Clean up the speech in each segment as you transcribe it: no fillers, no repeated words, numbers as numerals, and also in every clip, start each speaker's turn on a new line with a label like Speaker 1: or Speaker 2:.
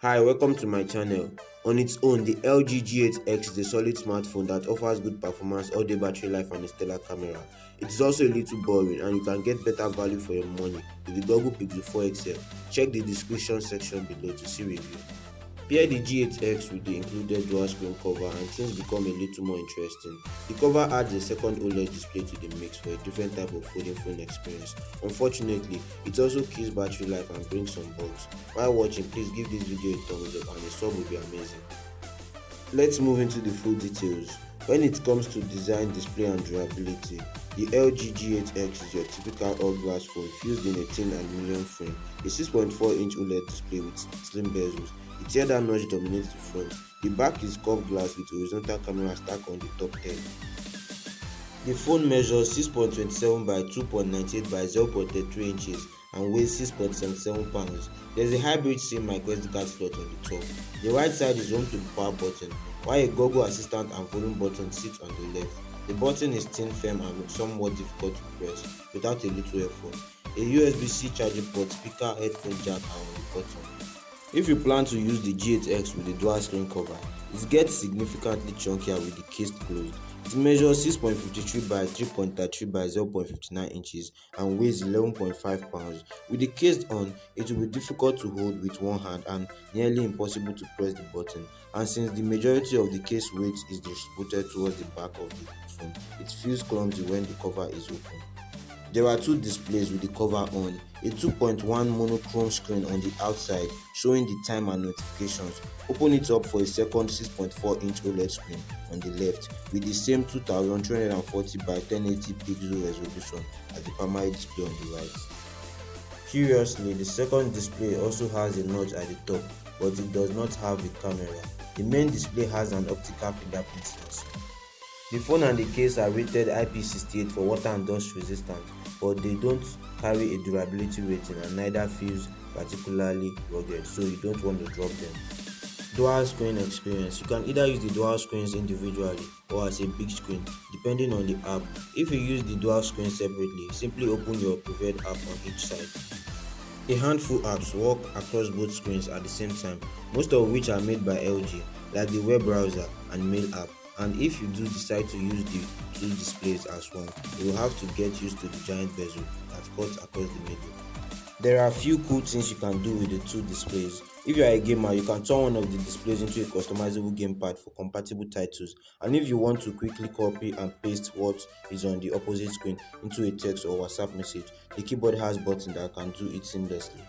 Speaker 1: Hi, welcome to my channel. On its own, the LG G8X is a solid smartphone that offers good performance, all-day battery life and a stellar camera. It is also a little boring and you can get better value for your money with the Google Pixel 4 XL. Check the description section below to see review. Pair the G8X with the included dual screen cover and things become a little more interesting. The cover adds a second OLED display to the mix for a different type of folding phone experience. Unfortunately, it also kills battery life and brings some bugs. While watching, please give this video a thumbs up and a sub will be amazing. Let's move into the full details. When it comes to design, display and durability, the LG G8X is your typical all-glass phone fused in a thin aluminium frame, a 6.4-inch OLED display with slim bezels. The teardown notch dominates the front. The back is curved glass with horizontal camera stacked on the top head. The phone measures 6.27 by 2.98 by 0.33 inches and weighs 6.77 pounds. There is a hybrid SIM microSD card slot on the top. The right side is home to the power button, while a Google Assistant and volume button sit on the left. The button is thin, firm and somewhat difficult to press without a little effort. A USB-C charging port, speaker, headphone jack are on the bottom. If you plan to use the G8X with the dual screen cover, it gets significantly chunkier with the case closed. It measures 6.53 by 3.33 by 0.59 inches and weighs 11.5 pounds. With the case on, it will be difficult to hold with one hand and nearly impossible to press the button. And since the majority of the case weight is distributed towards the back of the phone, it feels clumsy when the cover is open. There are two displays with the cover on, a 2.1 monochrome screen on the outside showing the time and notifications. Open it up for a second 6.4-inch OLED screen on the left with the same 2340 by 1080 pixel resolution as the primary display on the right. Curiously, the second display also has a notch at the top, but it does not have a camera. The main display has an optical fingerprint sensor. The phone and the case are rated IP68 for water and dust resistant, but they don't carry a durability rating and neither feels particularly rugged, so you don't want to drop them. Dual screen experience. You can either use the dual screens individually or as a big screen, depending on the app. If you use the dual screen separately, simply open your preferred app on each side. A handful apps work across both screens at the same time, most of which are made by LG, like the web browser and mail app. And if you do decide to use the two displays as one, you will have to get used to the giant bezel that cuts across the middle. There are a few cool things you can do with the two displays. If you are a gamer, you can turn one of the displays into a customizable gamepad for compatible titles, and if you want to quickly copy and paste what is on the opposite screen into a text or WhatsApp message, the keyboard has buttons that can do it seamlessly.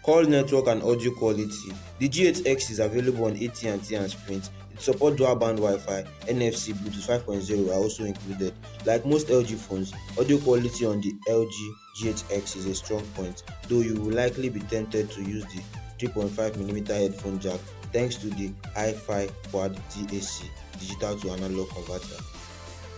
Speaker 1: Call network and audio quality. The G8X is available on AT&T and Sprint. It supports dual-band Wi-Fi, NFC, Bluetooth 5.0 are also included. Like most LG phones, audio quality on the LG G8X is a strong point, though you will likely be tempted to use the 3.5mm headphone jack thanks to the Hi-Fi Quad DAC digital to analog converter.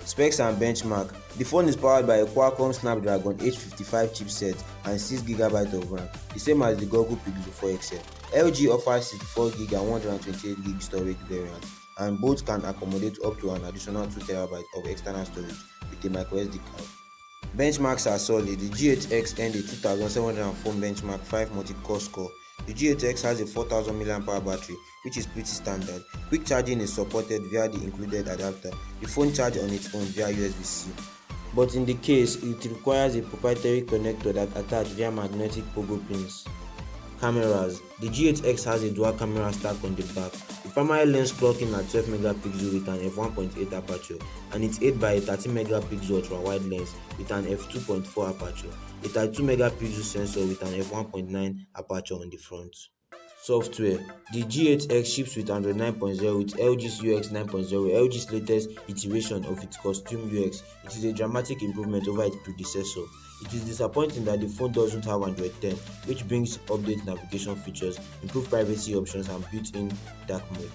Speaker 1: Specs and benchmark. The phone is powered by a Qualcomm Snapdragon 855 chipset and 6GB of RAM, the same as the Google Pixel 4 XL. LG offers 64GB and 128GB storage variants, and both can accommodate up to an additional 2TB of external storage with a microSD card. Benchmarks are solid. The G8X earned a 2704 benchmark 5 multi-core score. The G8X has a 4000 mAh battery, which is pretty standard. Quick charging is supported via the included adapter. The phone charges on its own via USB-C. But in the case, it requires a proprietary connector that attaches via magnetic pogo pins. Cameras. The G8X has a dual camera stack on the back. The primary lens clocks in at 12 megapixel with an f1.8 aperture, and it's aided by a 13 megapixel ultra wide lens with an f2.4 aperture, a 32 megapixel sensor with an f1.9 aperture on the front. Software. The G8X ships with Android 9.0 with LG's UX 9.0, LG's latest iteration of its custom UX. It is a dramatic improvement over its predecessor. It is disappointing that the phone doesn't have Android 10, which brings updated navigation features, improved privacy options and built-in dark mode.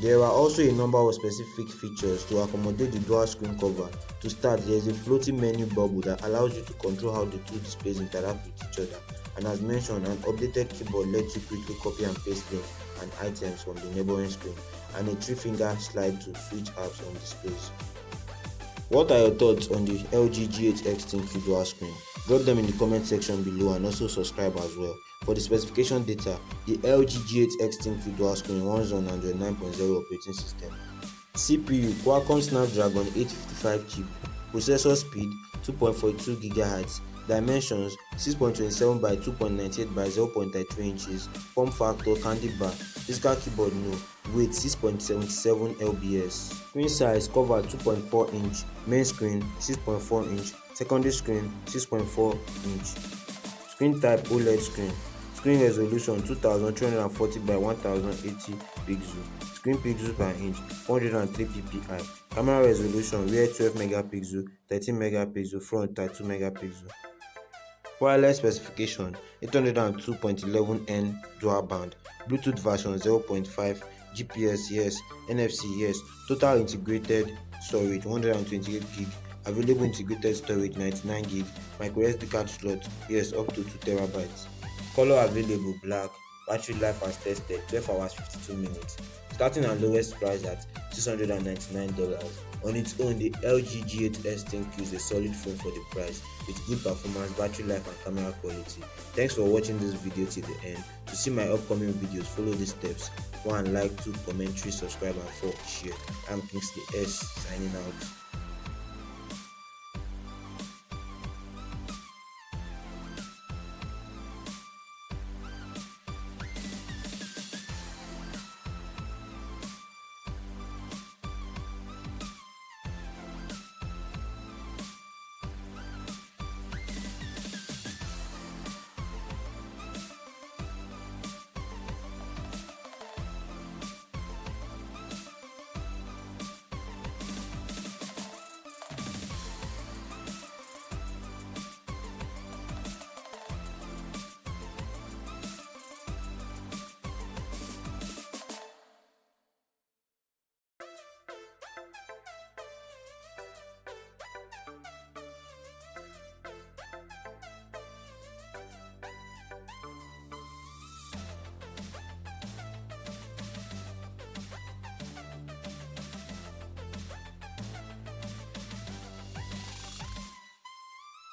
Speaker 1: There are also a number of specific features to accommodate the dual screen cover. To start, there is a floating menu bubble that allows you to control how the two displays interact with each other. And as mentioned, an updated keyboard lets you quickly copy and paste links and items from the neighboring screen, and a 3-finger slide to switch apps on displays. What are your thoughts on the LG G8X ThinQ dual screen? Drop them in the comment section below and also subscribe as well. For the specification data, the LG G8X ThinQ dual screen runs on Android 9.0 operating system. CPU Qualcomm Snapdragon 855 chip. Processor speed 2.42 GHz. Dimensions 6.27 by 2.98 by 0.33 inches. Form factor candy bar. Physical keyboard no. Weight 6.77 lbs. Screen size cover 2.4 inch. Main screen 6.4 inch. Secondary screen 6.4 inch. Screen type OLED screen. Screen resolution 2340 by 1080 pixel. Screen pixels per inch 403 ppi. Camera resolution rear 12 megapixel, 13 megapixel, front 32 megapixel. Wireless specification 802.11n dual band, Bluetooth version 0.5, GPS yes, NFC yes, total integrated storage 128 gig, available integrated storage 99 gig, micro SD card slot yes up to 2 terabytes. Color available black, battery life as tested 12 hours 52 minutes. Starting at lowest price at $699. On its own, the LG G8X ThinQ is a solid phone for the price with good performance, battery life and camera quality. Thanks for watching this video till the end. To see my upcoming videos, follow these steps. 1. Like, 2. Comment, 3. Subscribe and 4. Share. I'm Kingsley S signing out.